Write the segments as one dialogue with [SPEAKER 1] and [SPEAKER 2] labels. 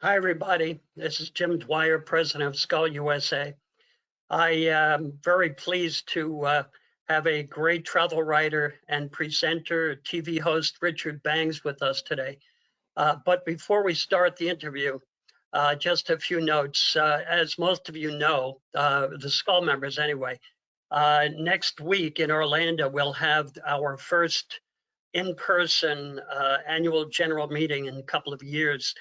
[SPEAKER 1] Hi, everybody. This is Jim Dwyer, president of Skull USA. I am very pleased to have a great travel writer and presenter, TV host, Richard Bangs, with us today. But before we start the interview, just a few notes. As most of you know, the Skull members anyway, next week in Orlando, we'll have our first in-person annual general meeting in a couple of years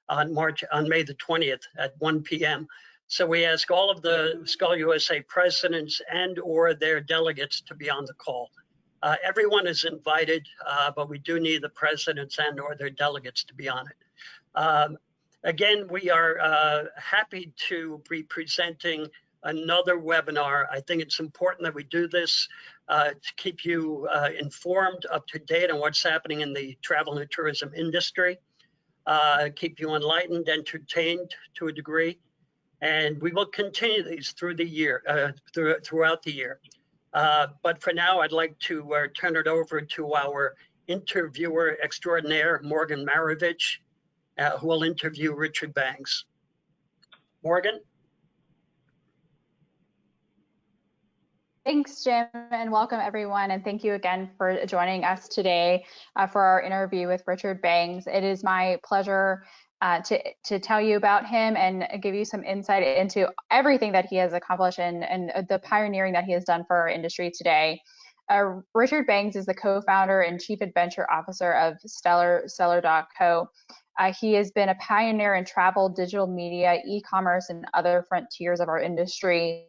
[SPEAKER 1] on May the 20th at 1 p.m. So we ask all of the Skull USA presidents and or their delegates to be on the call. Everyone is invited, but we do need the presidents and or their delegates to be on it. Again, we are happy to be presenting another webinar. I think it's important that we do this to keep you informed, up to date on what's happening in the travel and tourism industry, keep you enlightened, entertained to a degree. And we will continue these through the year, throughout the year. But for now, I'd like to turn it over to our interviewer extraordinaire, Morgan Marovich, who will interview Richard Bangs. Morgan?
[SPEAKER 2] Thanks, Jim, and welcome everyone. And thank you again for joining us today for our interview with Richard Bangs. It is my pleasure to tell you about him and give you some insight into everything that he has accomplished and the pioneering that he has done for our industry today. Richard Bangs is the co-founder and chief adventure officer of Stellar.co. He has been a pioneer in travel, digital media, e-commerce, and other frontiers of our industry.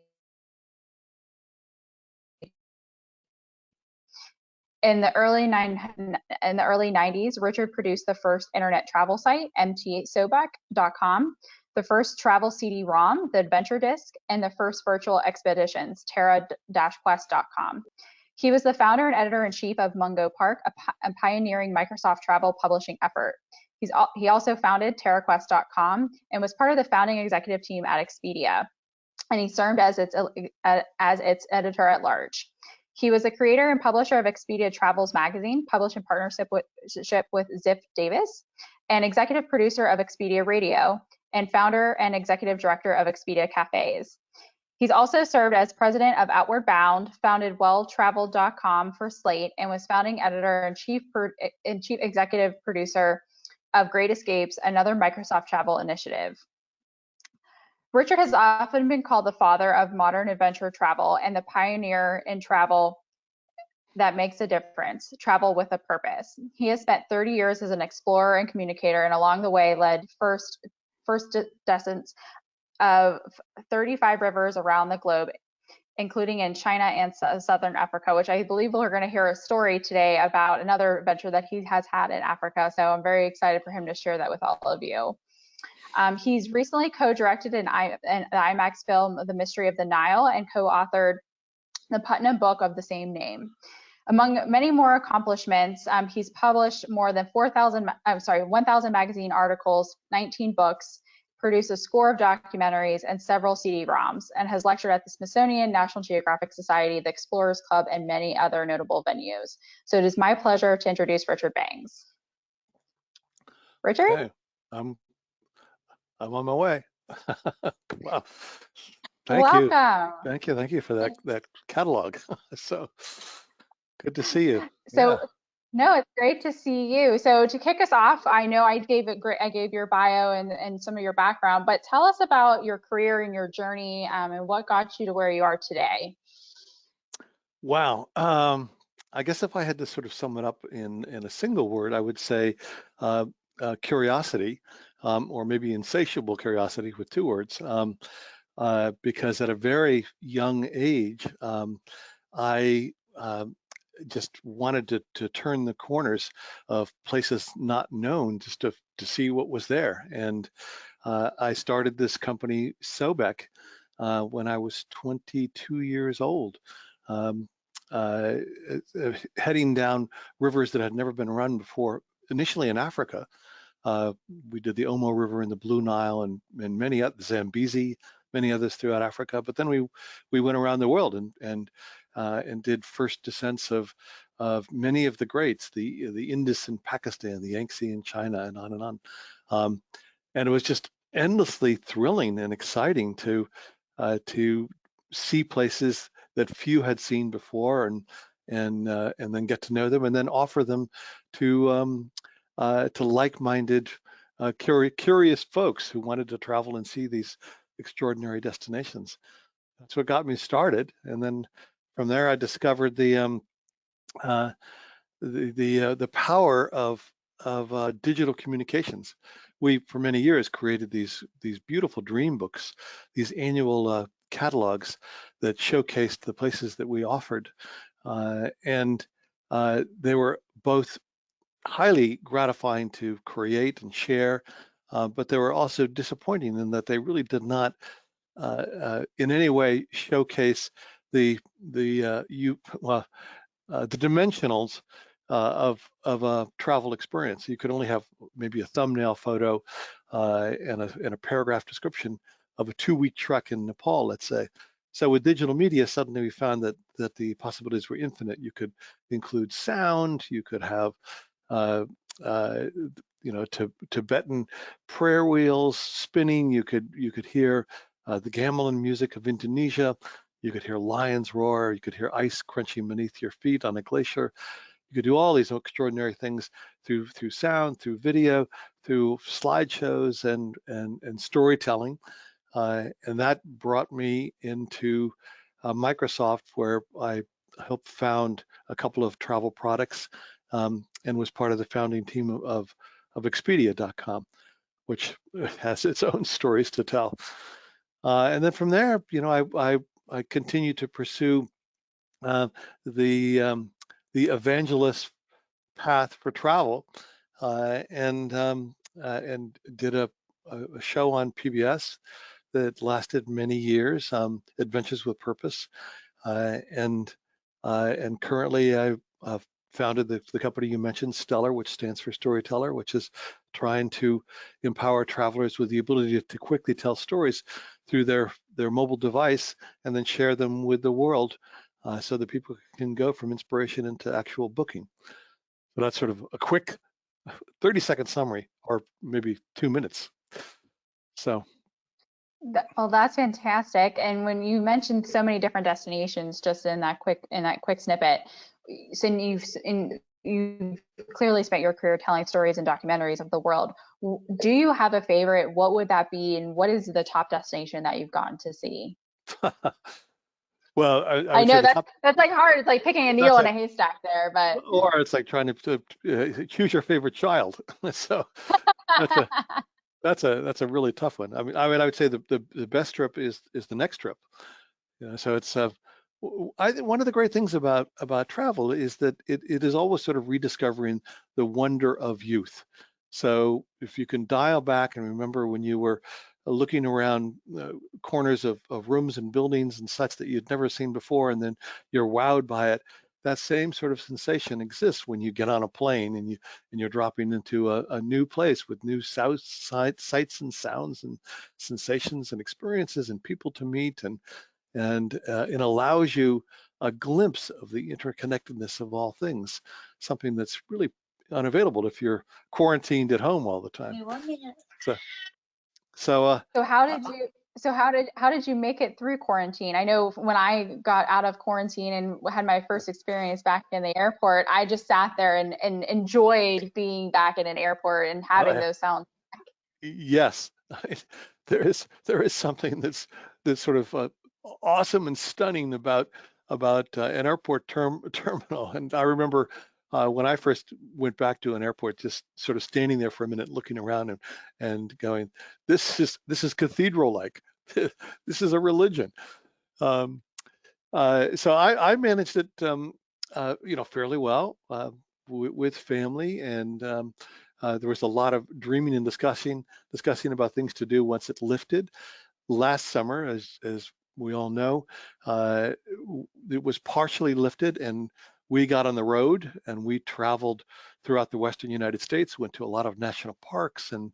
[SPEAKER 2] In the early 90s, Richard produced the first internet travel site, mtsobek.com, the first travel CD-ROM, the Adventure Disc, and the first virtual expeditions, Terra-Quest.com. He was the founder and editor-in-chief of Mungo Park, a pioneering Microsoft travel publishing effort. He also founded TerraQuest.com and was part of the founding executive team at Expedia, and he served as its editor-at-large. He was the creator and publisher of Expedia Travels magazine, published in partnership with Ziff Davis, and executive producer of Expedia Radio, and founder and executive director of Expedia Cafes. He's also served as president of Outward Bound, founded welltraveled.com for Slate, and was founding editor and chief executive producer of Great Escapes, another Microsoft travel initiative. Richard has often been called the father of modern adventure travel and the pioneer in travel that makes a difference, travel with a purpose. He has spent 30 years as an explorer and communicator, and along the way led first descents of 35 rivers around the globe, including in China and Southern Africa, which I believe we're going to hear a story today about another adventure that he has had in Africa. So I'm very excited for him to share that with all of you. He's recently co-directed an IMAX film, The Mystery of the Nile, and co-authored the Putnam book of the same name. Among many more accomplishments, he's published more than 1,000 magazine articles, 19 books, produced a score of documentaries and several CD-ROMs, and has lectured at the Smithsonian, National Geographic Society, the Explorers Club, and many other notable venues. So it is my pleasure to introduce Richard Bangs. Richard?
[SPEAKER 3] Okay. I'm on my way. Wow. Thank you for that catalog. So good to see you.
[SPEAKER 2] So no, it's great to see you. So to kick us off, I know I gave your bio and some of your background, but tell us about your career and your journey and what got you to where you are today.
[SPEAKER 3] Wow. I guess if I had to sort of sum it up in a single word, I would say curiosity, or maybe insatiable curiosity with two words, because at a very young age, I just wanted to turn the corners of places not known just to see what was there. And I started this company, Sobek, when I was 22 years old, heading down rivers that had never been run before, initially in Africa. We did the Omo River and the Blue Nile and many the Zambezi, many others throughout Africa. But then we went around the world and did first descents of many of the greats, the Indus in Pakistan, the Yangtze in China, and on and on. And it was just endlessly thrilling and exciting to see places that few had seen before, and then get to know them, and then offer them to like-minded, curious folks who wanted to travel and see these extraordinary destinations. That's what got me started, and then from there I discovered the power of digital communications. We, for many years, created these beautiful dream books, these annual catalogs that showcased the places that we offered, and they were both highly gratifying to create and share, but they were also disappointing in that they really did not in any way showcase the dimensionals of a travel experience. You could only have maybe a thumbnail photo and a paragraph description of a 2-week trek in Nepal, let's say. So with digital media, suddenly we found that the possibilities were infinite. You could include sound. You could have Tibetan prayer wheels spinning. You could hear the gamelan music of Indonesia. You could hear lions roar. You could hear ice crunching beneath your feet on a glacier. You could do all these extraordinary things through sound, through video, through slideshows and storytelling. And that brought me into Microsoft, where I helped found a couple of travel products, and was part of the founding team of Expedia.com, which has its own stories to tell. And then from there, I continued to pursue the evangelist path for travel, and did a show on PBS that lasted many years, Adventures with Purpose, and currently I've founded the company you mentioned, Stellar, which stands for Storyteller, which is trying to empower travelers with the ability to quickly tell stories through their mobile device and then share them with the world, so that people can go from inspiration into actual booking. So that's sort of a quick 30-second summary, or maybe 2 minutes. So.
[SPEAKER 2] Well, that's fantastic. And when you mentioned so many different destinations just in that quick snippet, so you've clearly spent your career telling stories and documentaries of the world. Do you have a favorite? What would that be? And what is the top destination that you've gotten to see?
[SPEAKER 3] Well, I
[SPEAKER 2] I
[SPEAKER 3] would say
[SPEAKER 2] know
[SPEAKER 3] the top.
[SPEAKER 2] that's like hard. It's like picking a needle in a haystack there, but.
[SPEAKER 3] Or it's like trying to choose your favorite child. So that's a really tough one. I mean, I would say the best trip is the next trip. So it's one of the great things about travel is that it is always sort of rediscovering the wonder of youth. So if you can dial back and remember when you were looking around corners of rooms and buildings and such that you'd never seen before, and then you're wowed by it, that same sort of sensation exists when you get on a plane and you're dropping into a new place with new sights and sounds and sensations and experiences and people to meet, and it allows you a glimpse of the interconnectedness of all things, something that's really unavailable if you're quarantined at home all the time. So
[SPEAKER 2] how did you make it through quarantine? I know when I got out of quarantine and had my first experience back in the airport, I just sat there and enjoyed being back in an airport and having those sounds.
[SPEAKER 3] Yes, there is something that's sort of awesome and stunning about an airport terminal. And I remember when I first went back to an airport, just sort of standing there for a minute, looking around and going, "This is cathedral-like. This is a religion." So I managed it, fairly well with family, and there was a lot of dreaming and discussing about things to do once it lifted. Last summer, as we all know, it was partially lifted, and we got on the road and we traveled throughout the Western United States, went to a lot of national parks, and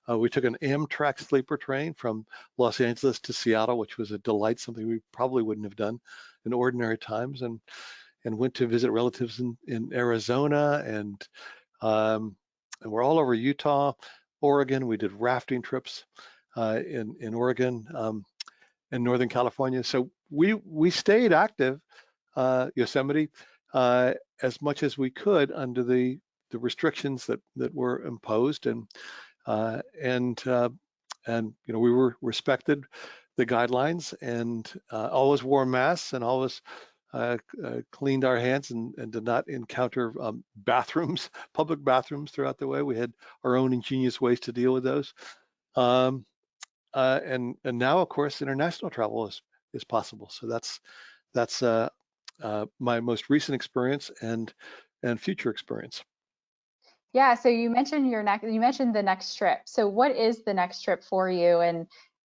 [SPEAKER 3] we took an Amtrak sleeper train from Los Angeles to Seattle, which was a delight, something we probably wouldn't have done in ordinary times, and went to visit relatives in Arizona, and we're all over Utah. Oregon. We did rafting trips in Oregon and Northern California. So we stayed active, Yosemite, as much as we could under the restrictions that were imposed, and we were respected the guidelines, and always wore masks, and always cleaned our hands, and did not encounter bathrooms, public bathrooms throughout the way. We had our own ingenious ways to deal with those. And now, of course, international travel is possible. So that's my most recent experience and future experience.
[SPEAKER 2] Yeah, so you mentioned you mentioned the next trip. So what is the next trip for you?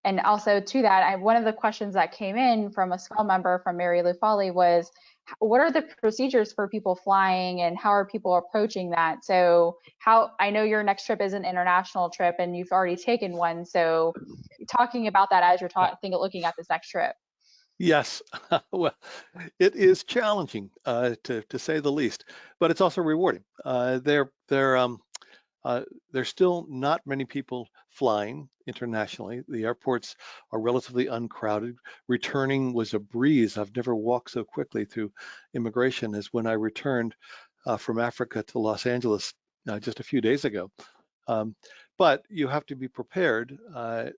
[SPEAKER 2] And also to that, one of the questions that came in from a SCULL member, from Mary Lou Foley, was what are the procedures for people flying, and how are people approaching that? So I know your next trip is an international trip and you've already taken one. So talking about that as you're looking at this next trip.
[SPEAKER 3] Yes, well, it is challenging to say the least, but it's also rewarding. There's still not many people flying internationally. The airports are relatively uncrowded. Returning was a breeze. I've never walked so quickly through immigration as when I returned from Africa to Los Angeles just a few days ago. But you have to be prepared.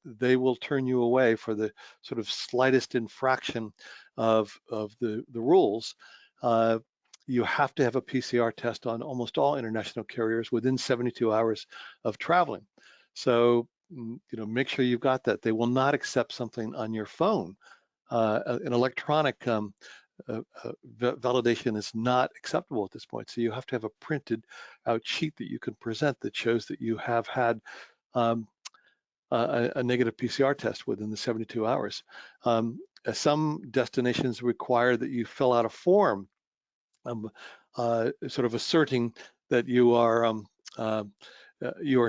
[SPEAKER 3] They will turn you away for the sort of slightest infraction of the rules. You have to have a PCR test on almost all international carriers within 72 hours of traveling. So, make sure you've got that. They will not accept something on your phone. An electronic validation is not acceptable at this point. So you have to have a printed out sheet that you can present that shows that you have had a negative PCR test within the 72 hours. Some destinations require that you fill out a form sort of asserting that you are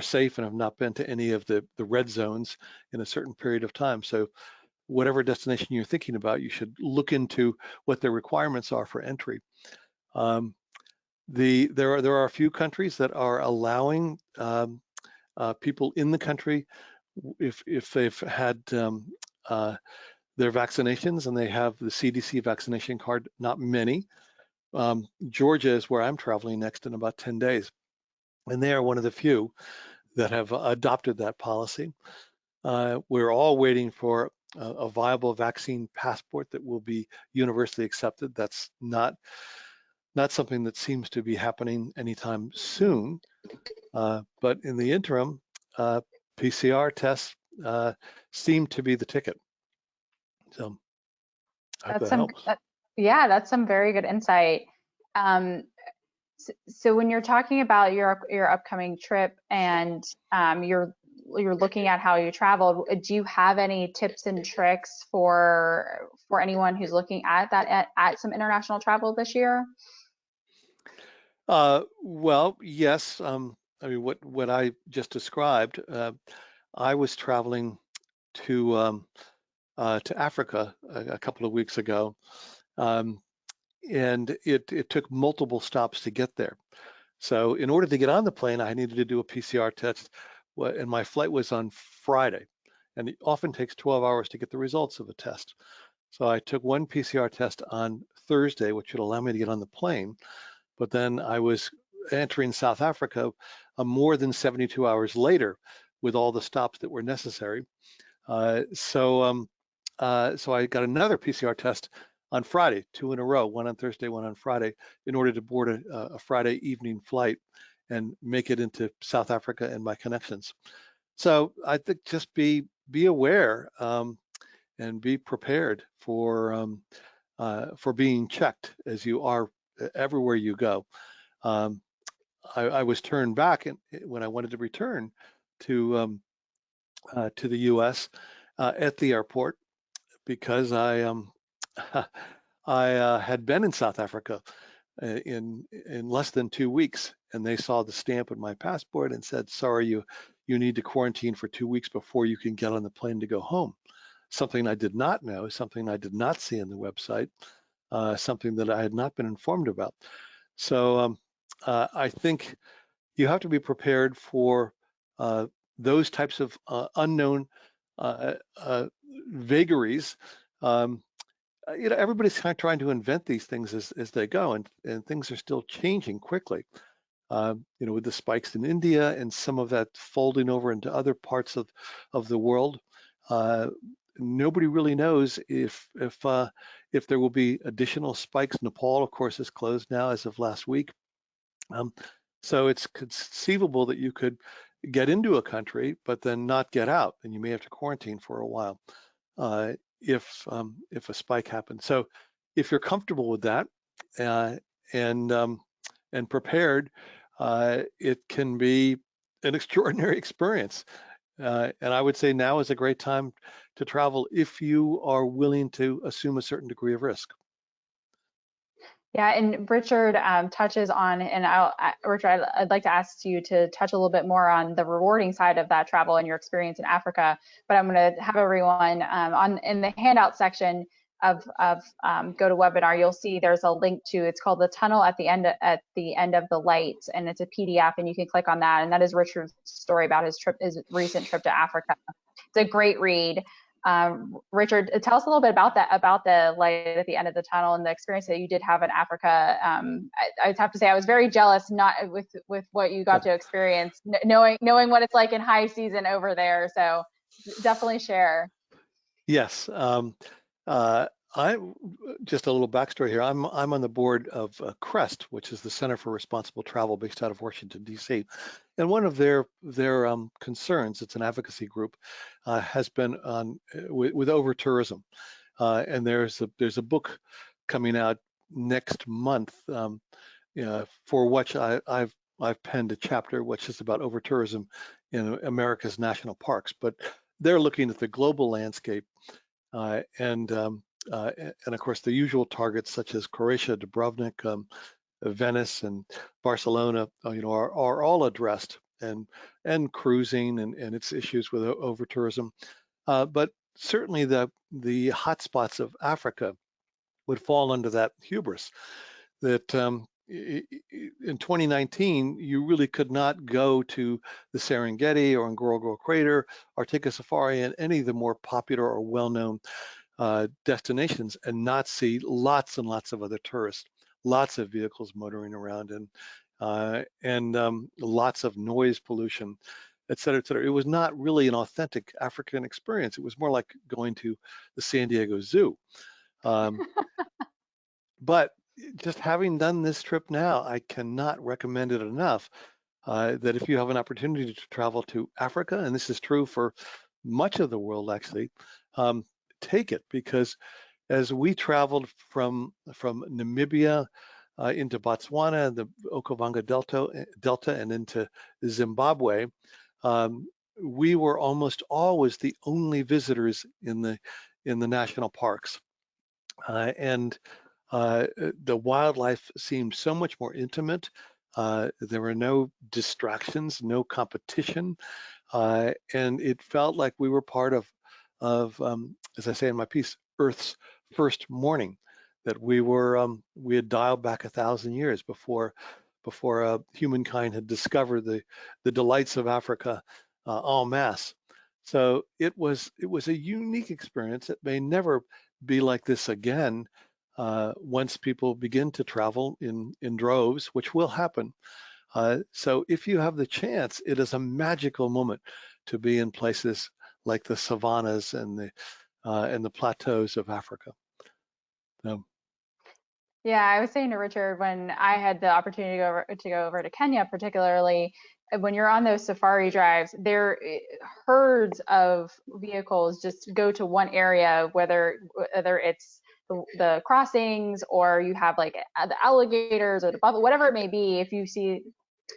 [SPEAKER 3] safe and have not been to any of the red zones in a certain period of time. So whatever destination you're thinking about, you should look into what their requirements are for entry. There are a few countries that are allowing people in the country, if they've had their vaccinations and they have the CDC vaccination card. Not many. Georgia is where I'm traveling next in about 10 days, and they are one of the few that have adopted that policy. We're all waiting for a viable vaccine passport that will be universally accepted. That's not something that seems to be happening anytime soon. But in the interim, PCR tests seem to be the ticket. So I hope that helps.
[SPEAKER 2] Yeah, that's some very good insight. So when you're talking about your upcoming trip, and you're looking at how you traveled, do you have any tips and tricks for anyone who's looking at some international travel this year?
[SPEAKER 3] Well, yes. I mean, what I just described, I was traveling to Africa a couple of weeks ago, and it took multiple stops to get there. So in order to get on the plane, I needed to do a PCR test, and my flight was on Friday, and it often takes 12 hours to get the results of a test. So I took one PCR test on Thursday, which would allow me to get on the plane, but then I was entering South Africa more than 72 hours later with all the stops that were necessary. So I got another PCR test on Friday, 2 in a row, one on Thursday, one on Friday, in order to board a Friday evening flight and make it into South Africa and my connections. So I think just be aware and be prepared for being checked as you are everywhere you go. I was turned back when I wanted to return to the U.S. At the airport, because I had been in South Africa in less than 2 weeks, and they saw the stamp on my passport and said, "Sorry, you need to quarantine for 2 weeks before you can get on the plane to go home." Something I did not know, something I did not see on the website, something that I had not been informed about. So I think you have to be prepared for those types of unknown vagaries. Everybody's kind of trying to invent these things as they go, and things are still changing quickly. With the spikes in India and some of that folding over into other parts of the world, nobody really knows if there will be additional spikes. Nepal, of course, is closed now as of last week. So it's conceivable that you could get into a country, but then not get out, and you may have to quarantine for a while if a spike happens. So if you're comfortable with that and prepared, it can be an extraordinary experience. And I would say now is a great time to travel if you are willing to assume a certain degree of risk.
[SPEAKER 2] Yeah, and Richard touches on, and Richard, I'd like to ask you to touch a little bit more on the rewarding side of that travel and your experience in Africa. But I'm going to have everyone in the handout section of GoToWebinar, you'll see there's a link to, it's called The Tunnel at the End of the Light, and it's a PDF, and you can click on that. And that is Richard's story about his recent trip to Africa. It's a great read. Richard, tell us a little bit about the light at the end of the tunnel and the experience that you did have in Africa. I have to say I was very jealous, not with what you got to experience, knowing what it's like in high season over there. So definitely share.
[SPEAKER 3] Yes. I just a little backstory here. I'm on the board of CREST, which is the Center for Responsible Travel based out of Washington, D.C. And one of their concerns, it's an advocacy group, has been on with over tourism. And there's a book coming out next month for which I've penned a chapter, which is about over tourism in America's national parks. But they're looking at the global landscape and of course the usual targets such as Croatia, Dubrovnik, Venice, and Barcelona, are all addressed, and cruising and its issues with over tourism. But certainly the hotspots of Africa would fall under that hubris. That in 2019, you really could not go to the Serengeti or Ngorongoro Crater or take a safari in any of the more popular or well-known destinations and not see lots and lots of other tourists, lots of vehicles motoring around, and lots of noise pollution, et cetera, et cetera. It was not really an authentic African experience. It was more like going to the San Diego Zoo. But just having done this trip now, I cannot recommend it enough. That if you have an opportunity to travel to Africa, and this is true for much of the world actually, take it, because as we traveled from Namibia into Botswana, the Okavango Delta, and into Zimbabwe, we were almost always the only visitors in the national parks, and the wildlife seemed so much more intimate. There were no distractions, no competition, and it felt like we were part of as I say in my piece, Earth's first morning. That we had dialed back 1,000 years before humankind had discovered the delights of Africa en masse. So it was a unique experience. It may never be like this again. Once people begin to travel in droves, which will happen. So if you have the chance, it is a magical moment to be in places like the savannas and the plateaus of Africa.
[SPEAKER 2] Yeah, I was saying to Richard, when I had the opportunity to go over to Kenya, particularly when you're on those safari drives, herds of vehicles just go to one area, whether it's the crossings, or you have like the alligators or the buffalo, whatever it may be. If you see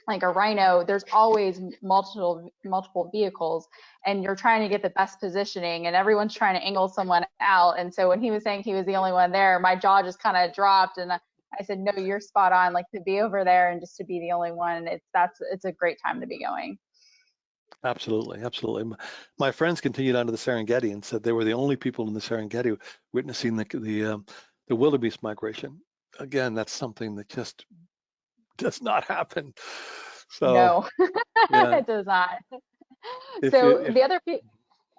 [SPEAKER 2] like a rhino, there's always multiple vehicles, and you're trying to get the best positioning, and everyone's trying to angle someone out. And so when he was saying he was the only one there, my jaw just kind of dropped, and I said, no, you're spot on. Like, to be over there and just to be the only one, it's a great time to be going.
[SPEAKER 3] Absolutely, absolutely. My friends continued on to the Serengeti and said they were the only people in the Serengeti witnessing the wildebeest migration. Again, that's something that just does not happen. So
[SPEAKER 2] no,
[SPEAKER 3] yeah.
[SPEAKER 2] it does not.
[SPEAKER 3] If
[SPEAKER 2] So
[SPEAKER 3] if
[SPEAKER 2] the other piece,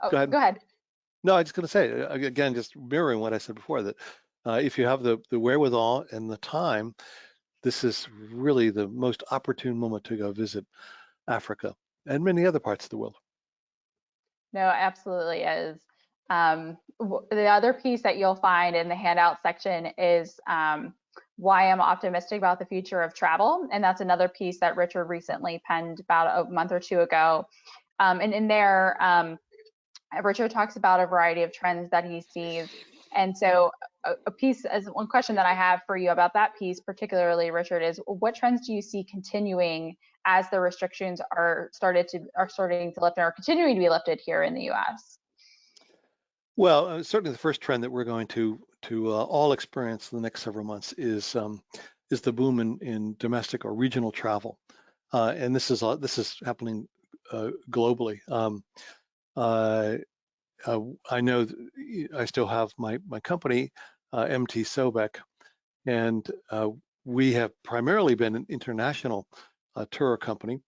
[SPEAKER 2] oh,
[SPEAKER 3] Go ahead.
[SPEAKER 2] go ahead.
[SPEAKER 3] No, I was just going to say again, just mirroring what I said before, that if you have the wherewithal and the time, this is really the most opportune moment to go visit Africa and many other parts of the world.
[SPEAKER 2] No, absolutely is. The other piece that you'll find in the handout section is why I'm optimistic about the future of travel. And that's another piece that Richard recently penned about a month or two ago. And in there, Richard talks about a variety of trends that he sees. And so a piece, as one question that I have for you about that piece, particularly, Richard, is what trends do you see continuing as the restrictions are starting to lift and are continuing to be lifted here in the U.S.?
[SPEAKER 3] Well, certainly the first trend that we're going to all experience in the next several months is the boom in domestic or regional travel, and this is happening globally. I know I still have my company, MT Sobek, and we have primarily been an international tour company,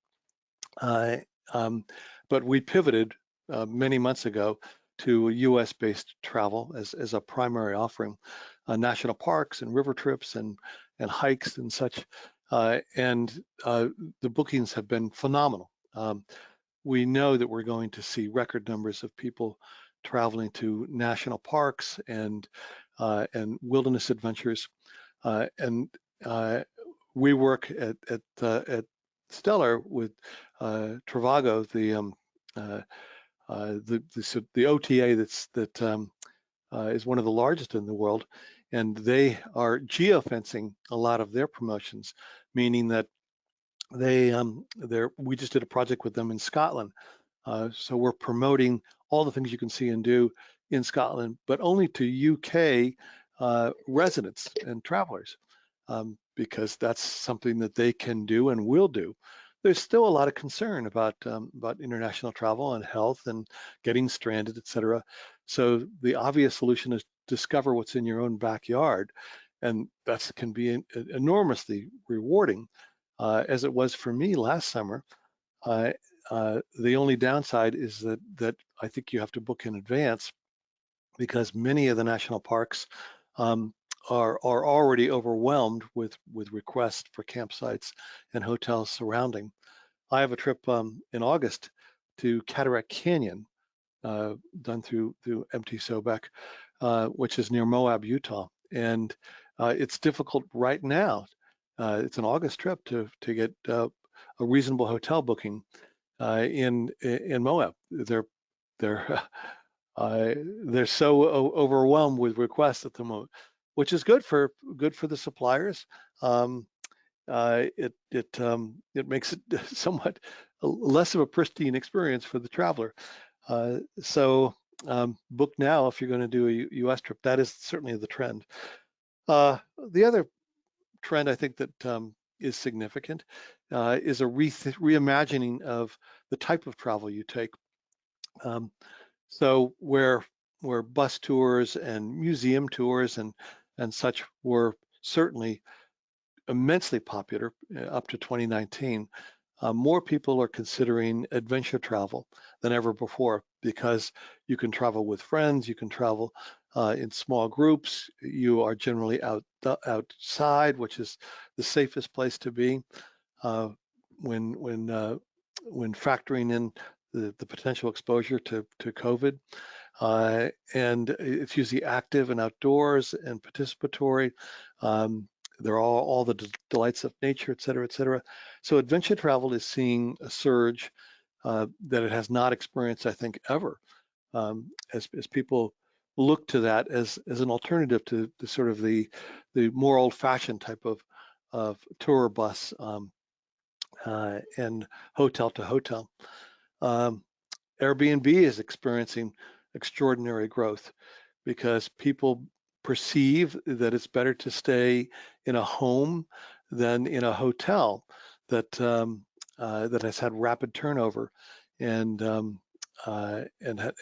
[SPEAKER 3] but we pivoted many months ago to US-based travel as a primary offering, national parks and river trips and hikes and such, and the bookings have been phenomenal. We know that we're going to see record numbers of people traveling to national parks and wilderness adventures, and we work at Stellar with Trivago, the OTA that is one of the largest in the world, and they are geofencing a lot of their promotions, meaning that we just did a project with them in Scotland, so we're promoting all the things you can see and do in Scotland, but only to UK residents and travelers, because that's something that they can do and will do. There's still a lot of concern about international travel and health and getting stranded, et cetera. So the obvious solution is discover what's in your own backyard, and that can be enormously rewarding, as it was for me last summer. The only downside is that I think you have to book in advance, because many of the national parks are already overwhelmed with requests for campsites and hotels surrounding. I have a trip in August to Cataract Canyon, done through MT Sobek, which is near Moab, Utah, and it's difficult right now. It's an August trip to get a reasonable hotel booking in Moab. They're so overwhelmed with requests at the moment, which is good for the suppliers. It makes it somewhat less of a pristine experience for the traveler. So book now if you're going to do a U.S. trip. That is certainly the trend. The other trend I think that is significant is a reimagining of the type of travel you take. So where bus tours and museum tours and such were certainly immensely popular up to 2019, more people are considering adventure travel than ever before, because you can travel with friends, you can travel in small groups, you are generally outside, which is the safest place to be when factoring in the potential exposure to COVID. And it's usually active and outdoors and participatory. They're all the delights of nature, et cetera, et cetera. So adventure travel is seeing a surge that it has not experienced, I think, ever, as people look to that as an alternative to the sort of the more old-fashioned type of tour bus and hotel to hotel. Airbnb is experiencing extraordinary growth because people perceive that it's better to stay in a home than in a hotel that that has had rapid turnover and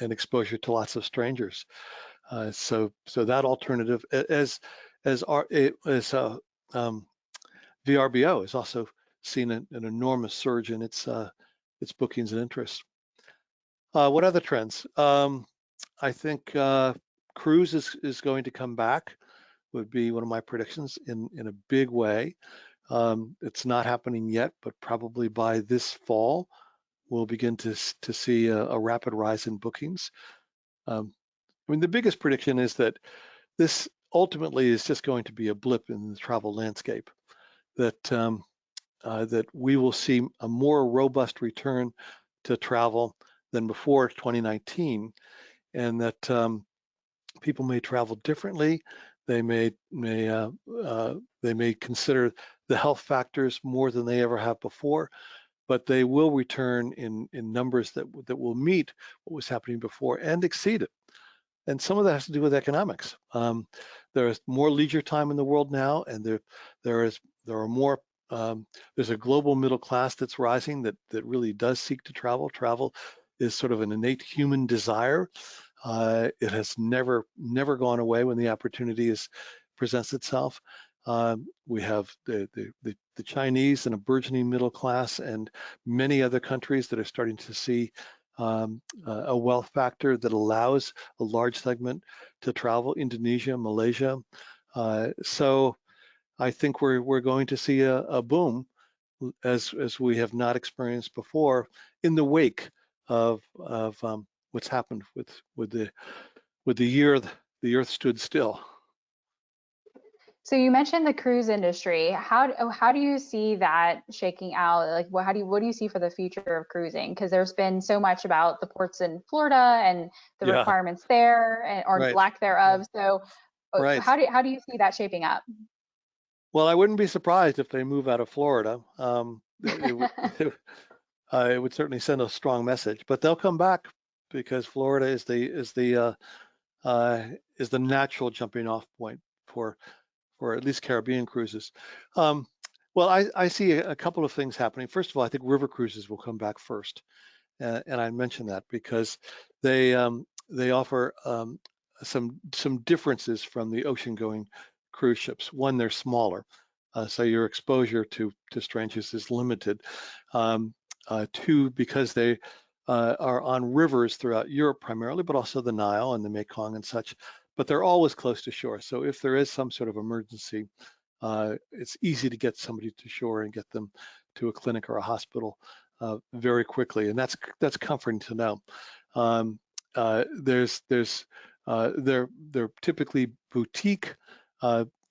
[SPEAKER 3] exposure to lots of strangers. So that alternative, as VRBO, has also seen an enormous surge in its bookings and interest. What other trends? I think cruise is going to come back, would be one of my predictions in a big way. It's not happening yet, but probably by this fall, we'll begin to see a rapid rise in bookings. I mean, the biggest prediction is that this ultimately is just going to be a blip in the travel landscape, that that we will see a more robust return to travel than before 2019, and that people may travel differently. They may consider the health factors more than they ever have before, but they will return in numbers that will meet what was happening before and exceed it. And some of that has to do with economics. There is more leisure time in the world now, and there are more. There's a global middle class that's rising that really does seek to travel. Travel is sort of an innate human desire. It has never gone away when the opportunity presents itself. We have the Chinese and a burgeoning middle class, and many other countries that are starting to see a wealth factor that allows a large segment to travel. Indonesia, Malaysia. So I think we're going to see a boom as we have not experienced before in the wake of what's happened with the year the Earth stood still.
[SPEAKER 2] So you mentioned the cruise industry. How do you see that shaking out? Like, what do you see for the future of cruising? Because there's been so much about the ports in Florida and the
[SPEAKER 3] Yeah,
[SPEAKER 2] requirements there, and or
[SPEAKER 3] right,
[SPEAKER 2] lack thereof. So
[SPEAKER 3] right.
[SPEAKER 2] how do you see that shaping up?
[SPEAKER 3] Well, I wouldn't be surprised if they move out of Florida. It would it would certainly send a strong message, but they'll come back because Florida is the natural jumping off point for at least Caribbean cruises. Well, I see a couple of things happening. First of all, I think river cruises will come back first, and I mention that because they offer some differences from the ocean-going cruise ships. One, they're smaller, so your exposure to strangers is limited. Two, because they are on rivers throughout Europe primarily, but also the Nile and the Mekong and such, but they're always close to shore. So if there is some sort of emergency, it's easy to get somebody to shore and get them to a clinic or a hospital very quickly, and that's comforting to know. They're typically boutique.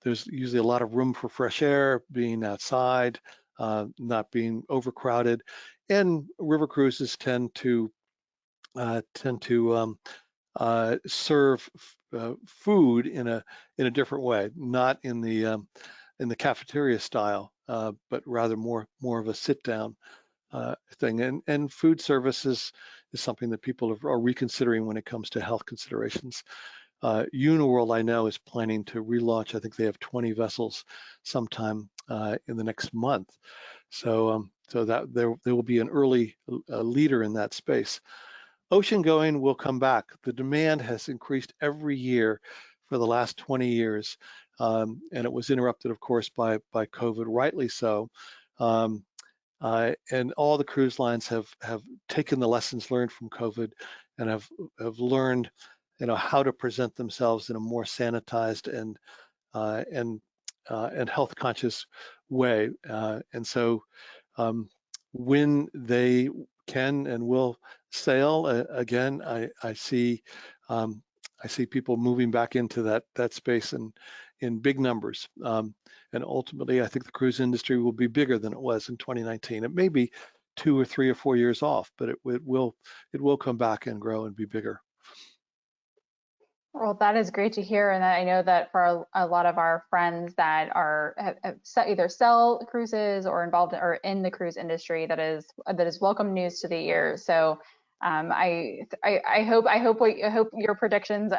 [SPEAKER 3] There's usually a lot of room for fresh air, being outside, not being overcrowded, and river cruises tend to serve food in a different way, not in the cafeteria style, but rather more of a sit down thing. And food services is something that people are reconsidering when it comes to health considerations. Uniworld, I know, is planning to relaunch. I think they have 20 vessels sometime in the next month. So that there will be an early leader in that space. Ocean going will come back. The demand has increased every year for the last 20 years, and it was interrupted, of course, by COVID, rightly so. And all the cruise lines have taken the lessons learned from COVID and have learned, how to present themselves in a more sanitized and health conscious way. And so when they can and will sail again, I see people moving back into that space in big numbers. And ultimately, I think the cruise industry will be bigger than it was in 2019. It may be 2 or 3 or 4 years off, but it will come back and grow and be bigger.
[SPEAKER 2] Well, that is great to hear, and I know that for a lot of our friends that either sell cruises or involved or in the cruise industry, that is welcome news to the ear. So I hope your predictions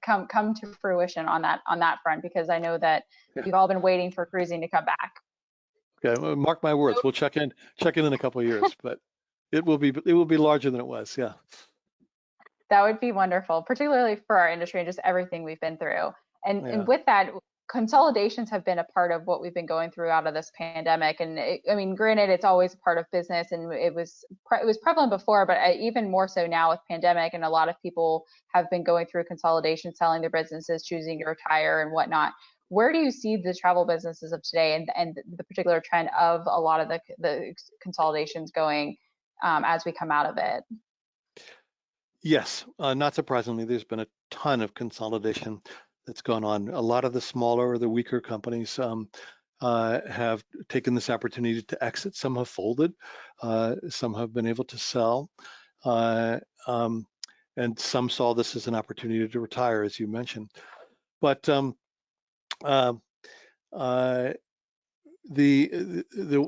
[SPEAKER 2] come to fruition on that front, because I know that
[SPEAKER 3] Yeah.
[SPEAKER 2] we've all been waiting for cruising to come back.
[SPEAKER 3] Okay, well, mark my words. We'll check in in a couple of years, but it will be larger than it was. Yeah.
[SPEAKER 2] That would be wonderful, particularly for our industry and just everything we've been through. And
[SPEAKER 3] Yeah.
[SPEAKER 2] with that, consolidations have been a part of what we've been going through out of this pandemic. And I mean, granted, it's always a part of business, and it was prevalent before, but even more so now with pandemic. And a lot of people have been going through consolidation, selling their businesses, choosing to retire and whatnot. Where do you see the travel businesses of today and the particular trend of a lot of the consolidations going as we come out of it?
[SPEAKER 3] Yes, not surprisingly, there's been a ton of consolidation that's gone on. A lot of the smaller or the weaker companies have taken this opportunity to exit. Some have folded, some have been able to sell, and some saw this as an opportunity to retire, as you mentioned. But the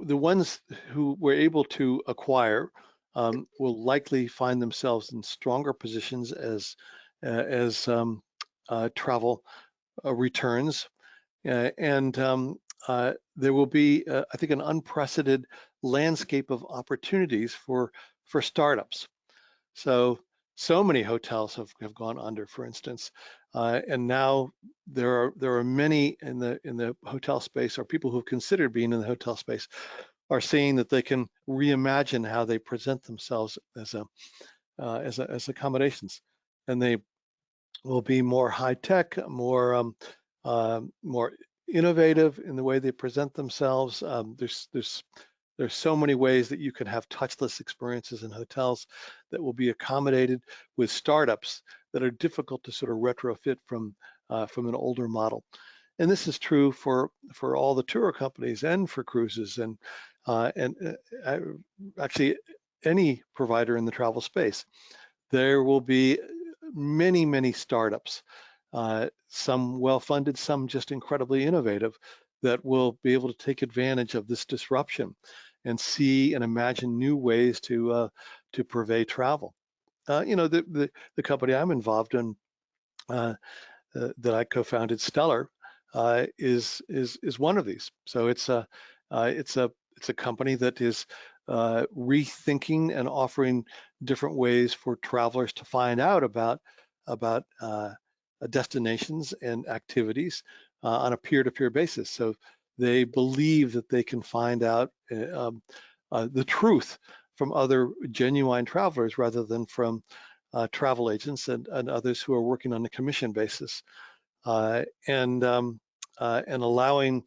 [SPEAKER 3] ones who were able to acquire will likely find themselves in stronger positions as travel returns, and there will be, I think, an unprecedented landscape of opportunities for startups. So many hotels have gone under, for instance, and now there are many in the hotel space, or people who have considered being in the hotel space, are seeing that they can reimagine how they present themselves as accommodations, and they will be more high tech, more innovative in the way they present themselves. There's so many ways that you can have touchless experiences in hotels that will be accommodated with startups that are difficult to sort of retrofit from an older model. And this is true for all the tour companies and for cruises and actually any provider in the travel space. There will be many startups, some well-funded, some just incredibly innovative, that will be able to take advantage of this disruption and see and imagine new ways to purvey travel. The company I'm involved in, that I co-founded, Stellar, is one of these. So it's a company that is rethinking and offering different ways for travelers to find out about destinations and activities on a peer-to-peer basis. So they believe that they can find out the truth from other genuine travelers rather than from travel agents and others who are working on a commission basis, and allowing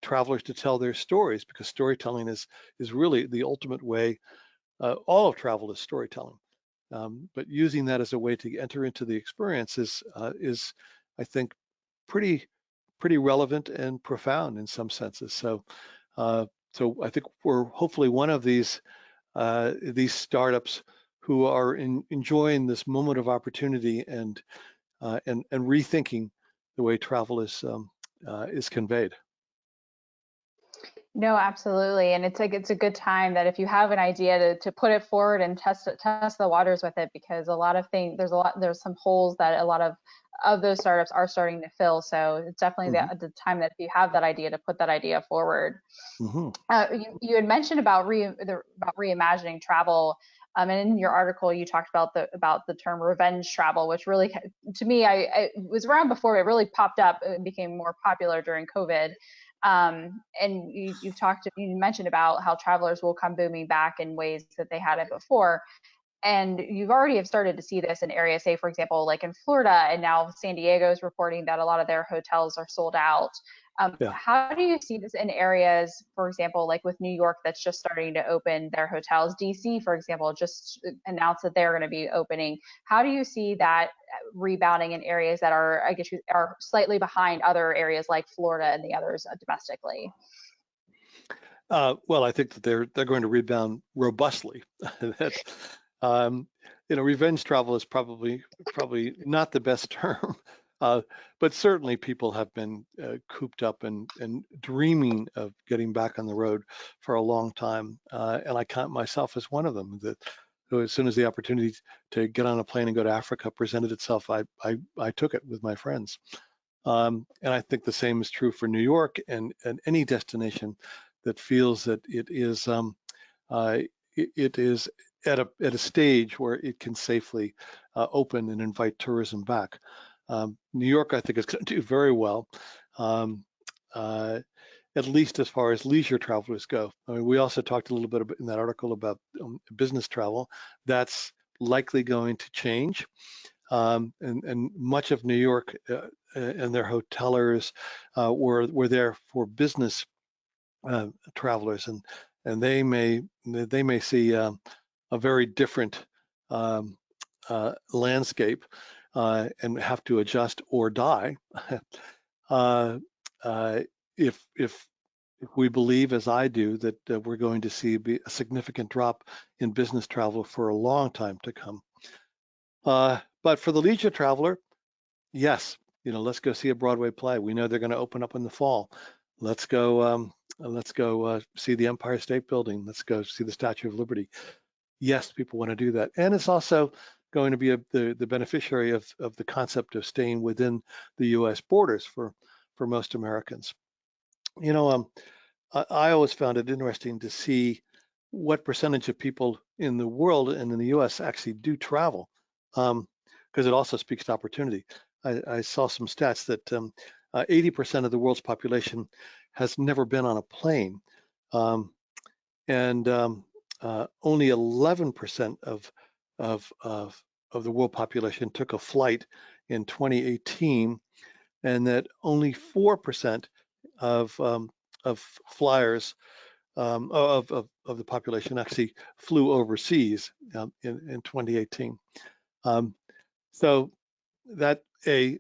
[SPEAKER 3] travelers to tell their stories, because storytelling is really the ultimate way. All of travel is storytelling, but using that as a way to enter into the experience is I think pretty relevant and profound in some senses. So I think we're hopefully one of these startups who are enjoying this moment of opportunity and rethinking the way travel is conveyed.
[SPEAKER 2] No, absolutely. And it's a good time that if you have an idea to put it forward and test the waters with it, because a lot of things, there's some holes that a lot of those startups are starting to fill. So it's definitely the time that if you have that idea, to put that idea forward. You had mentioned about reimagining travel. And in your article, you talked about the term revenge travel, which really, to me, it was around before, it really popped up and became more popular during COVID. And you mentioned about how travelers will come booming back in ways that they hadn't before. And you've already have started to see this in areas, say, for example, like in Florida, and now San Diego is reporting that a lot of their hotels are sold out. How do you see this in areas, for example, like with New York, that's just starting to open their hotels? DC, for example, just announced that they're going to be opening. How do you see that rebounding in areas that are, I guess, are slightly behind other areas like Florida and the others domestically?
[SPEAKER 3] Well, I think that they're going to rebound robustly. Revenge travel is probably not the best term. But certainly people have been cooped up and dreaming of getting back on the road for a long time. And I count myself as one of them, that as soon as the opportunity to get on a plane and go to Africa presented itself, I took it with my friends. And I think the same is true for New York and any destination that feels that it is at a stage where it can safely open and invite tourism back. New York, I think, is going to do very well. at least as far as leisure travelers go. I mean, we also talked a little bit in that article about business travel. That's likely going to change. And much of New York and their hotelers were there for business travelers, and they may see a very different landscape and have to adjust or die if we believe, as I do, that we're going to see a significant drop in business travel for a long time to come. But for the leisure traveler, yes, let's go see a Broadway play. We know they're going to open up in the fall. Let's go see the Empire State Building. Let's go see the Statue of Liberty. Yes, people want to do that, and it's also going to be the beneficiary of the concept of staying within the U.S. borders for most Americans. I always found it interesting to see what percentage of people in the world and in the U.S. actually do travel, because it also speaks to opportunity. I saw some stats that 80% of the world's population has never been on a plane, and only 11% of the world population took a flight in 2018, and that only 4% of flyers of the population actually flew overseas in 2018. So that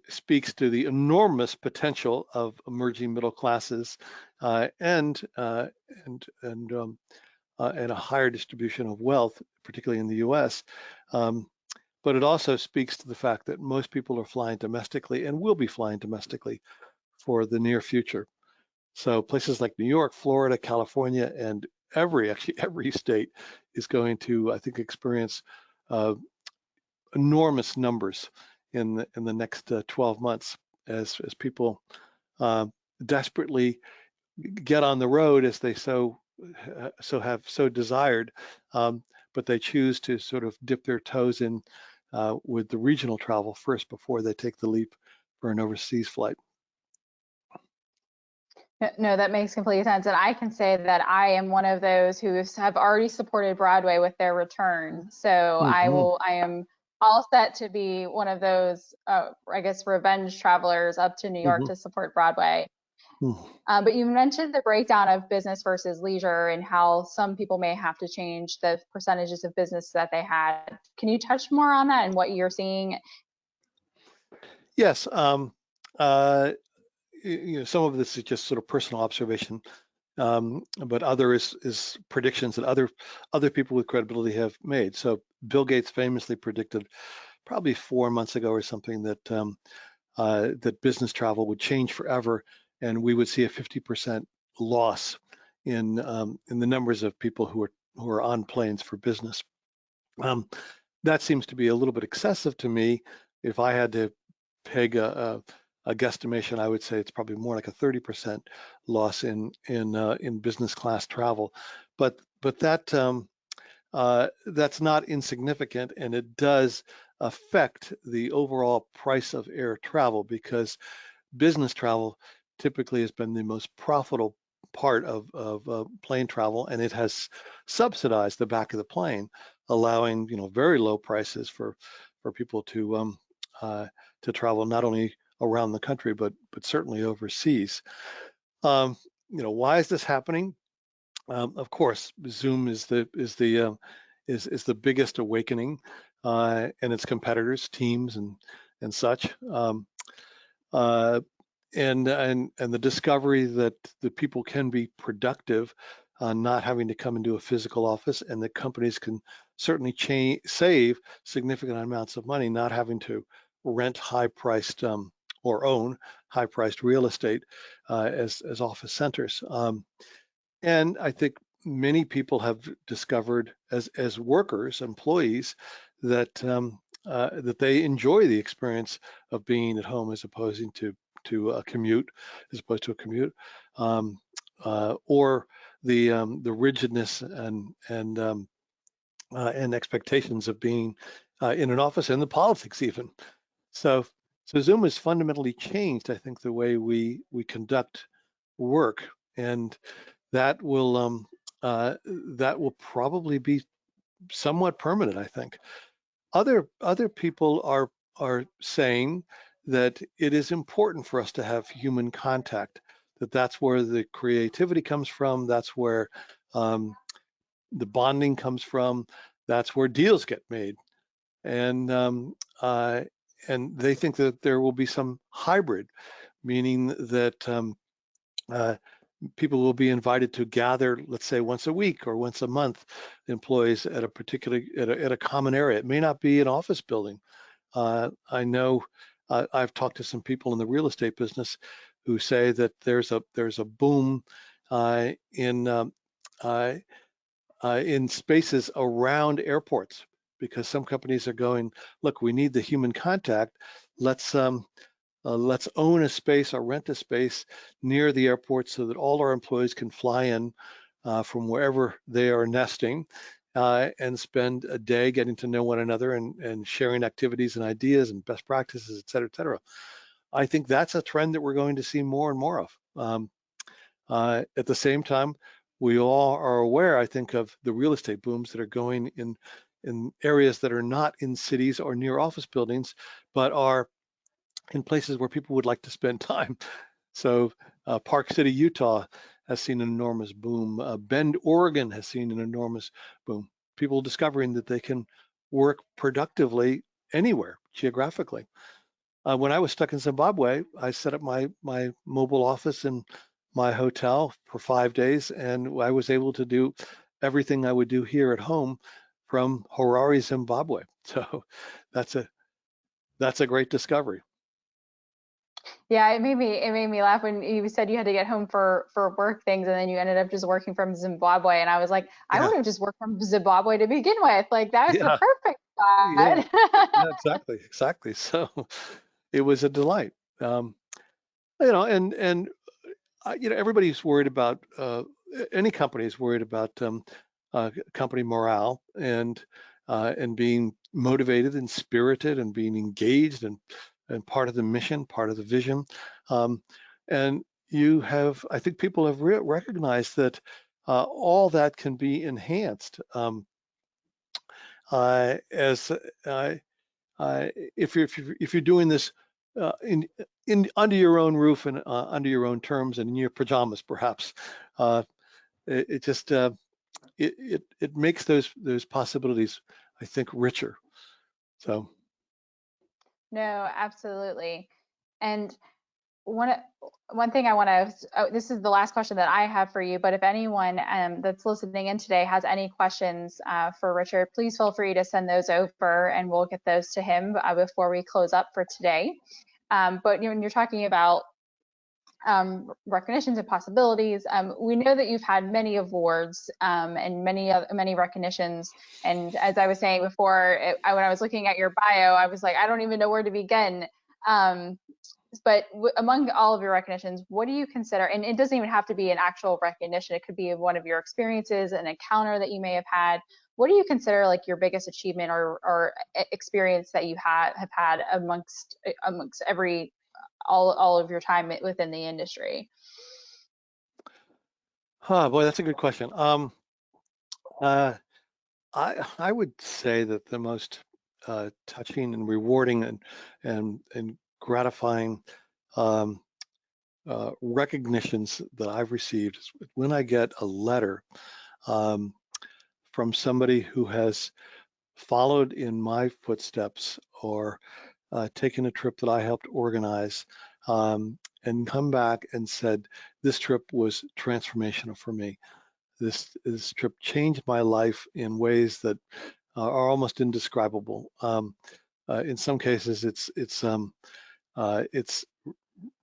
[SPEAKER 3] speaks to the enormous potential of emerging middle classes and a higher distribution of wealth, particularly in the U.S. But it also speaks to the fact that most people are flying domestically and will be flying domestically for the near future. So places like New York, Florida, California, and every state is going to, I think, experience enormous numbers in the next 12 months as people desperately get on the road as they so desired, but they choose to sort of dip their toes in with the regional travel first before they take the leap for an overseas flight.
[SPEAKER 2] No, that makes complete sense. And I can say that I am one of those who have already supported Broadway with their return. So I am all set to be one of those, I guess, revenge travelers up to New York to support Broadway. But you mentioned the breakdown of business versus leisure and how some people may have to change the percentages of business that they had. Can you touch more on that and what you're seeing?
[SPEAKER 3] Yes. Some of this is just sort of personal observation, but other is predictions that other people with credibility have made. So Bill Gates famously predicted probably 4 months ago or something that that business travel would change forever, and we would see a 50% loss in the numbers of people who are on planes for business. That seems to be a little bit excessive to me. If I had to peg a guesstimation, I would say it's probably more like a 30% loss in business class travel, but that that's not insignificant, and it does affect the overall price of air travel, because business travel typically has been the most profitable part of plane travel, and it has subsidized the back of the plane, allowing very low prices for people to travel not only around the country but certainly overseas. Why is this happening? Of course, Zoom is the biggest awakening, and its competitors, Teams and such, and the discovery that the people can be productive, not having to come into a physical office, and that companies can certainly save significant amounts of money not having to rent high-priced or own high-priced real estate as office centers. And I think many people have discovered as workers, employees, that that they enjoy the experience of being at home as opposed to a commute, or the rigidness and expectations of being in an office, and the politics even. So So Zoom has fundamentally changed, I think, the way we conduct work, and that will probably be somewhat permanent, I think. Other people are saying that it is important for us to have human contact, that's where the creativity comes from, that's where the bonding comes from, that's where deals get made. And they think that there will be some hybrid, meaning that people will be invited to gather, let's say once a week or once a month, employees at a particular at a common area. It may not be an office building. I know I've talked to some people in the real estate business who say that there's a boom in spaces around airports, because some companies are going, look, we need the human contact. Let's own a space or rent a space near the airport so that all our employees can fly in from wherever they are nesting and spend a day getting to know one another and sharing activities and ideas and best practices, et cetera, et cetera. I think that's a trend that we're going to see more and more of. At the same time, we all are aware, I think, of the real estate booms that are going in areas that are not in cities or near office buildings, but are in places where people would like to spend time. So Park City, Utah has seen an enormous boom. Bend, Oregon has seen an enormous boom. People discovering that they can work productively anywhere geographically. When I was stuck in Zimbabwe, I set up my mobile office in my hotel for 5 days, and I was able to do everything I would do here at home from Harare, Zimbabwe. So that's a great discovery.
[SPEAKER 2] Yeah, it made me laugh when you said you had to get home for work things, and then you ended up just working from Zimbabwe. And I was like, I would have just worked from Zimbabwe to begin with. Like, that was the
[SPEAKER 3] Yeah,
[SPEAKER 2] perfect
[SPEAKER 3] yeah,
[SPEAKER 2] spot.
[SPEAKER 3] exactly. So it was a delight. And everybody's worried about any company is worried about company morale and being motivated and spirited and being engaged and part of the mission, part of the vision. And I think people have recognized that all that can be enhanced as if you're doing this in under your own roof and under your own terms and in your pajamas, perhaps. It just it makes those possibilities, I think, richer. So.
[SPEAKER 2] No, absolutely. And one thing I want to, this is the last question that I have for you, but if anyone that's listening in today has any questions for Richard, please feel free to send those over and we'll get those to him before we close up for today. But when you're talking about recognitions and possibilities, we know that you've had many awards and many recognitions. And as I was saying before, when I was looking at your bio, I was like, I don't even know where to begin. But among all of your recognitions, what do you consider, and it doesn't even have to be an actual recognition, it could be one of your experiences, an encounter that you may have had. What do you consider like your biggest achievement or experience that you have had amongst all of your time within the industry?
[SPEAKER 3] Oh boy, that's a good question. I would say that the most touching and rewarding and gratifying recognitions that I've received is when I get a letter from somebody who has followed in my footsteps or taken a trip that I helped organize and come back and said, this trip was transformational for me. This trip changed my life in ways that are almost indescribable. In some cases, it's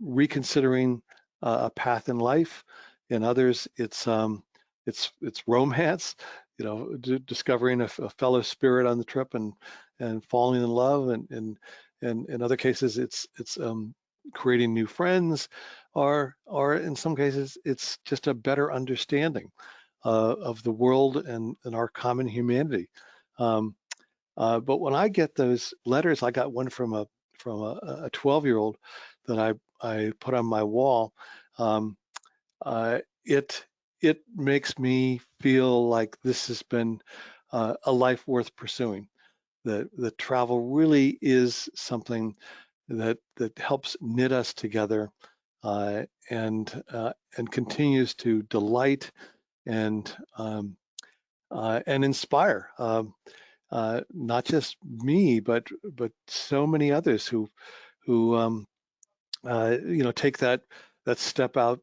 [SPEAKER 3] reconsidering a path in life. In others, it's romance. Discovering a fellow spirit on the trip and falling in love. And in other cases, it's creating new friends, or in some cases, it's just a better understanding of the world and our common humanity. But when I get those letters, I got one from a 12-year-old that I put on my wall. It makes me feel like this has been a life worth pursuing. That travel really is something that helps knit us together, and continues to delight and inspire, not just me, but so many others who take that step out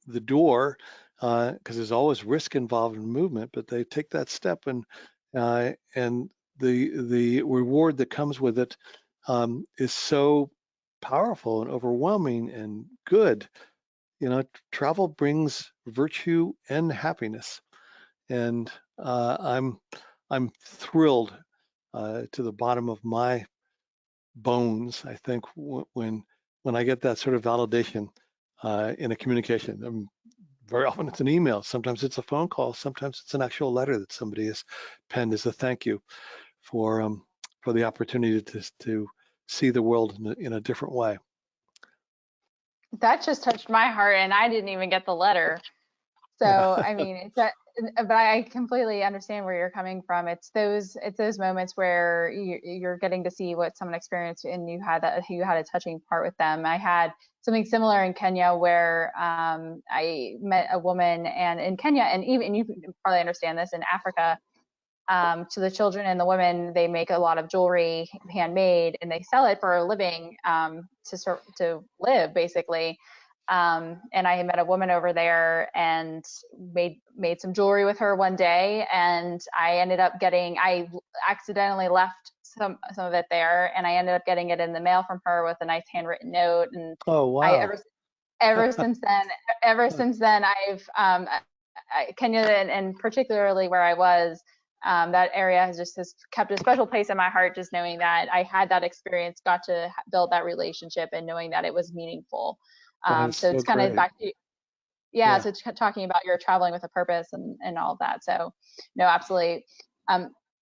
[SPEAKER 3] the door, because there's always risk involved in movement, but they take that step, and the reward that comes with it is so powerful and overwhelming and good. Travel brings virtue and happiness, and I'm thrilled to the bottom of my bones, I think, when I get that sort of validation in a communication. Very often it's an email, sometimes it's a phone call, sometimes it's an actual letter that somebody has penned as a thank you for the opportunity to see the world in a different way.
[SPEAKER 2] That just touched my heart, and I didn't even get the letter. So, I mean, but I completely understand where you're coming from. It's those moments where you're getting to see what someone experienced, and you had a touching part with them. I had something similar in Kenya where I met a woman, and in Kenya, and even you probably understand this, in Africa, to the children and the women, they make a lot of jewelry, handmade, and they sell it for a living, to live, basically. And I had met a woman over there and made some jewelry with her one day, and I accidentally left some of it there, and I ended up getting it in the mail from her with a nice handwritten note. And
[SPEAKER 3] Oh, wow.
[SPEAKER 2] ever since then, I've Kenya, and particularly where I was, that area has kept a special place in my heart, just knowing that I had that experience, got to build that relationship, and knowing that it was meaningful.
[SPEAKER 3] That is
[SPEAKER 2] So it's kind of
[SPEAKER 3] great.
[SPEAKER 2] back to, so it's talking about your traveling with a purpose and all of that. So no, absolutely.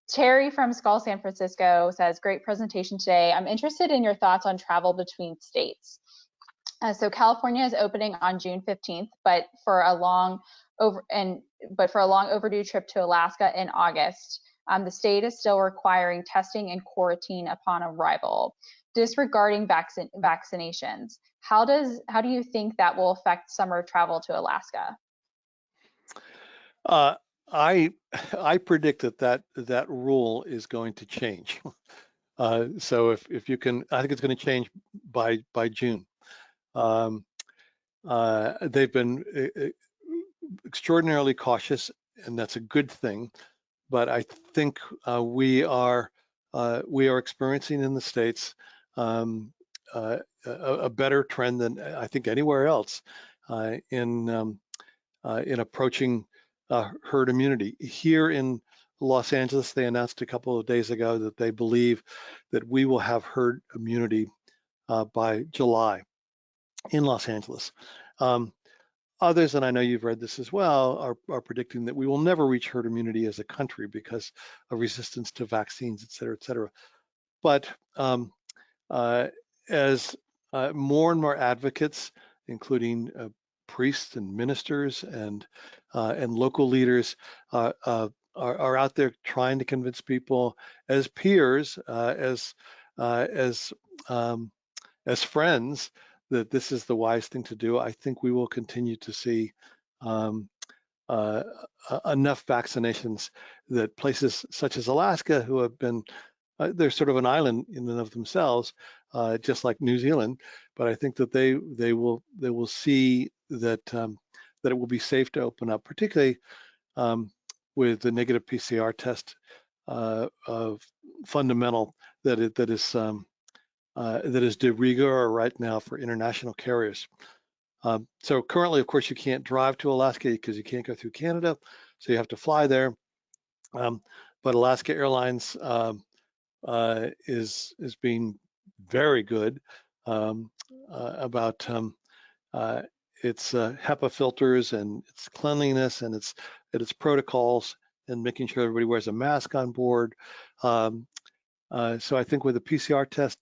[SPEAKER 2] Terry from Skull San Francisco says, great presentation today. I'm interested in your thoughts on travel between states. So California is opening on June 15th, but for a long overdue trip to Alaska in August. The state is still requiring testing and quarantine upon arrival. Disregarding vaccinations, how do you think that will affect summer travel to Alaska?
[SPEAKER 3] I predict that rule is going to change. So if you can, I think it's going to change by June. They've been extraordinarily cautious, and that's a good thing. But I think we are experiencing in the States a better trend than I think anywhere else in approaching herd immunity. Here in Los Angeles, they announced a couple of days ago that they believe that we will have herd immunity by July in Los Angeles. Others, and I know you've read this as well, are predicting that we will never reach herd immunity as a country because of resistance to vaccines, et cetera, et cetera. But as more and more advocates, including priests and ministers and local leaders, are out there trying to convince people, as peers, as friends, that this is the wise thing to do, I think we will continue to see enough vaccinations that places such as Alaska, who have been, they're sort of an island in and of themselves, just like New Zealand, but I think that they will see that that it will be safe to open up, particularly with the negative PCR test of fundamental that is de rigueur right now for international carriers. So currently, of course, you can't drive to Alaska because you can't go through Canada, so you have to fly there. But Alaska Airlines is being very good about its HEPA filters and its cleanliness and its protocols, and making sure everybody wears a mask on board. So I think with the PCR test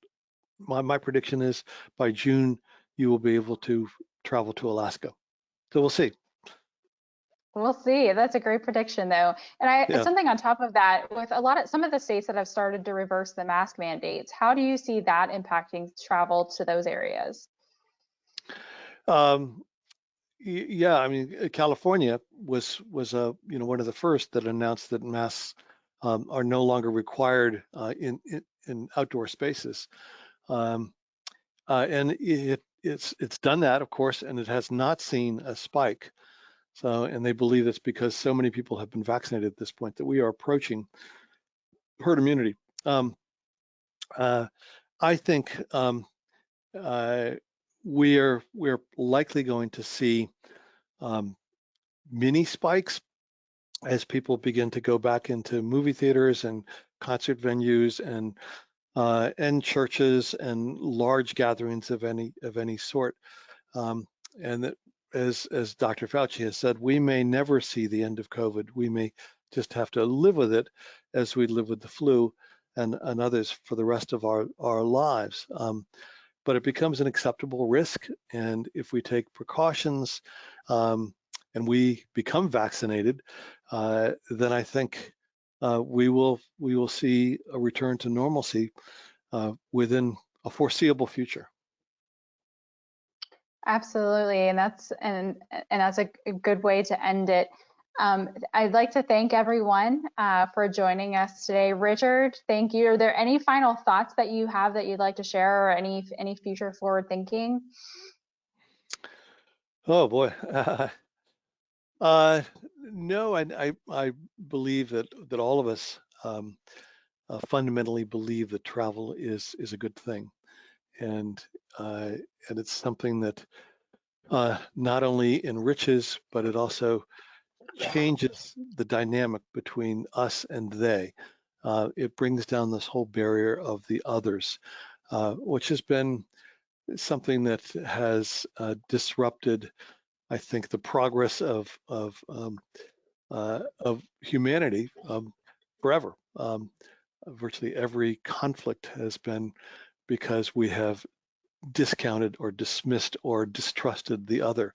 [SPEAKER 3] my prediction is by June, you will be able to travel to Alaska. So we'll see.
[SPEAKER 2] We'll see. That's a great prediction, though. And
[SPEAKER 3] Yeah.
[SPEAKER 2] something on top of that, with some of the states that have started to reverse the mask mandates, how do you see that impacting travel to those areas?
[SPEAKER 3] Yeah, I mean, California was one of the first that announced that masks are no longer required in outdoor spaces, and it's done that, of course, and it has not seen a spike. So, and they believe it's because so many people have been vaccinated at this point that we are approaching herd immunity. I think we're likely going to see mini spikes as people begin to go back into movie theaters and concert venues and churches and large gatherings of any sort. And that, as Dr. Fauci has said, we may never see the end of COVID. We may just have to live with it as we live with the flu and others for the rest of our lives. But it becomes an acceptable risk, and if we take precautions and we become vaccinated, then I think we will see a return to normalcy within a foreseeable future.
[SPEAKER 2] Absolutely, and that's a good way to end it. I'd like to thank everyone for joining us today. Richard, thank you. Are there any final thoughts that you have that you'd like to share, or any future forward thinking?
[SPEAKER 3] Oh boy. No, I believe that all of us fundamentally believe that travel is a good thing, and it's something that not only enriches, but it also changes the dynamic between us and they. It brings down this whole barrier of the others, which has been something that has disrupted, I think, the progress of humanity forever. Virtually every conflict has been because we have discounted or dismissed or distrusted the other.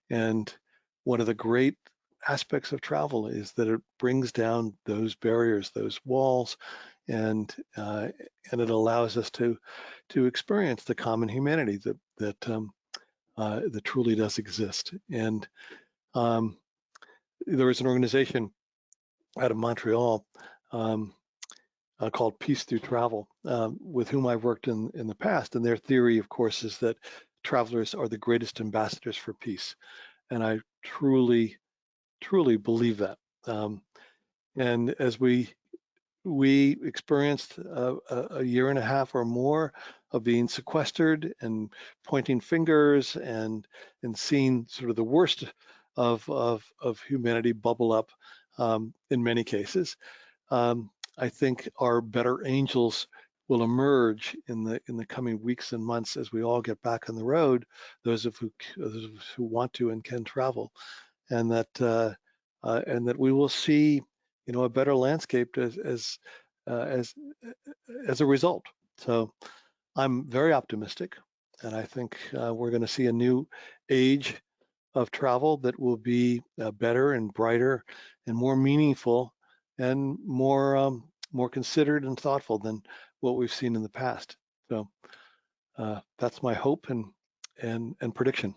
[SPEAKER 3] And one of the great aspects of travel is that it brings down those barriers, those walls, and it allows us to experience the common humanity that truly does exist. And there is an organization out of Montreal called Peace Through Travel, with whom I've worked in the past. And their theory, of course, is that travelers are the greatest ambassadors for peace. And I truly believe that. And as we experienced a year and a half or more of being sequestered and pointing fingers and seeing sort of the worst of humanity bubble up in many cases, I think our better angels will emerge in the coming weeks and months as we all get back on the road, those who want to and can travel, and that we will see, a better landscape as a result. So I'm very optimistic, and I think we're going to see a new age of travel that will be better and brighter and more meaningful and more considered and thoughtful than what we've seen in the past. So that's my hope and prediction.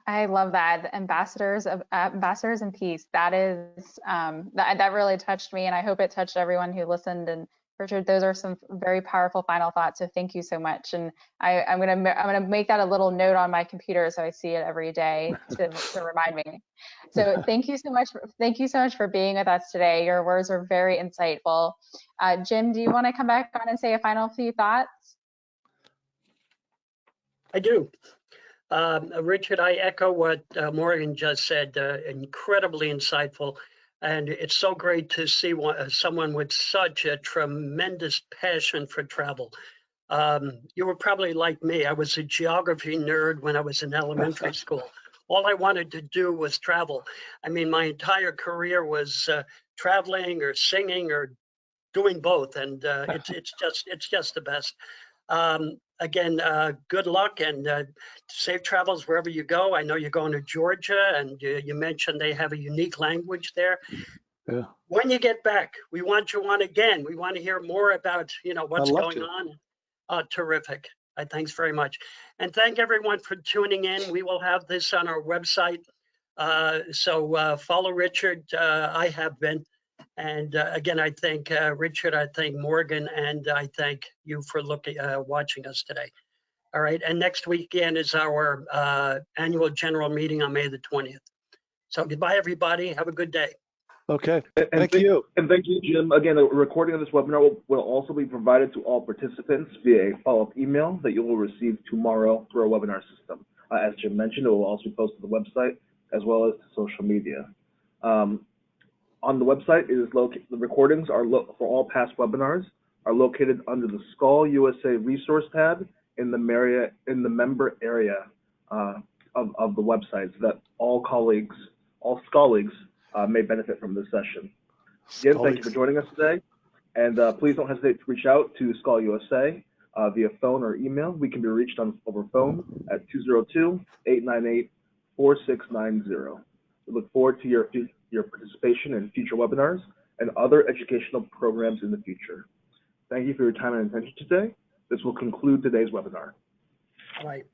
[SPEAKER 2] I love that. Ambassadors in peace. That is that really touched me, and I hope it touched everyone who listened. And Richard, those are some very powerful final thoughts. So thank you so much. And I'm gonna make that a little note on my computer so I see it every day to remind me. So thank you so much. Thank you so much for being with us today. Your words were very insightful. Jim, do you want to come back on and say a final few thoughts?
[SPEAKER 1] I do. Richard, I echo what Morgan just said. Incredibly insightful, and it's so great to see someone with such a tremendous passion for travel. You were probably like me. I was a geography nerd when I was in elementary school. All I wanted to do was travel. I mean, my entire career was traveling or singing or doing both, and it's just the best. Again, good luck and safe travels wherever you go. I know you're going to Georgia, and you mentioned they have a unique language there.
[SPEAKER 3] Yeah.
[SPEAKER 1] When you get back, we want you on again. We want to hear more about, what's
[SPEAKER 3] I'd love
[SPEAKER 1] going
[SPEAKER 3] to.
[SPEAKER 1] on. Terrific. Thanks very much. And thank everyone for tuning in. We will have this on our website. So follow Richard. I have been. And again, I thank Richard, I thank Morgan, and I thank you for watching us today. All right, and next weekend is our annual general meeting on May the 20th. So goodbye, everybody. Have a good day.
[SPEAKER 3] Okay.
[SPEAKER 4] And
[SPEAKER 3] Thank you.
[SPEAKER 4] And thank you, Jim. Again, a recording of this webinar will also be provided to all participants via a follow-up email that you will receive tomorrow through our webinar system. As Jim mentioned, it will also be posted to the website as well as to social media. On the website, the recordings are for all past webinars are located under the SCUL USA Resource tab in the member area of the website, so that all Sculligs may benefit from this session. Again, thank you for joining us today, and please don't hesitate to reach out to SCUL USA via phone or email. We can be reached over phone at 202-898-4690. We look forward to your participation in future webinars and other educational programs in the future. Thank you for your time and attention today. This will conclude today's webinar.
[SPEAKER 1] All right.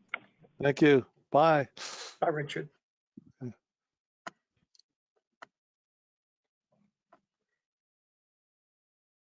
[SPEAKER 3] Thank you. Bye.
[SPEAKER 1] Bye, Richard.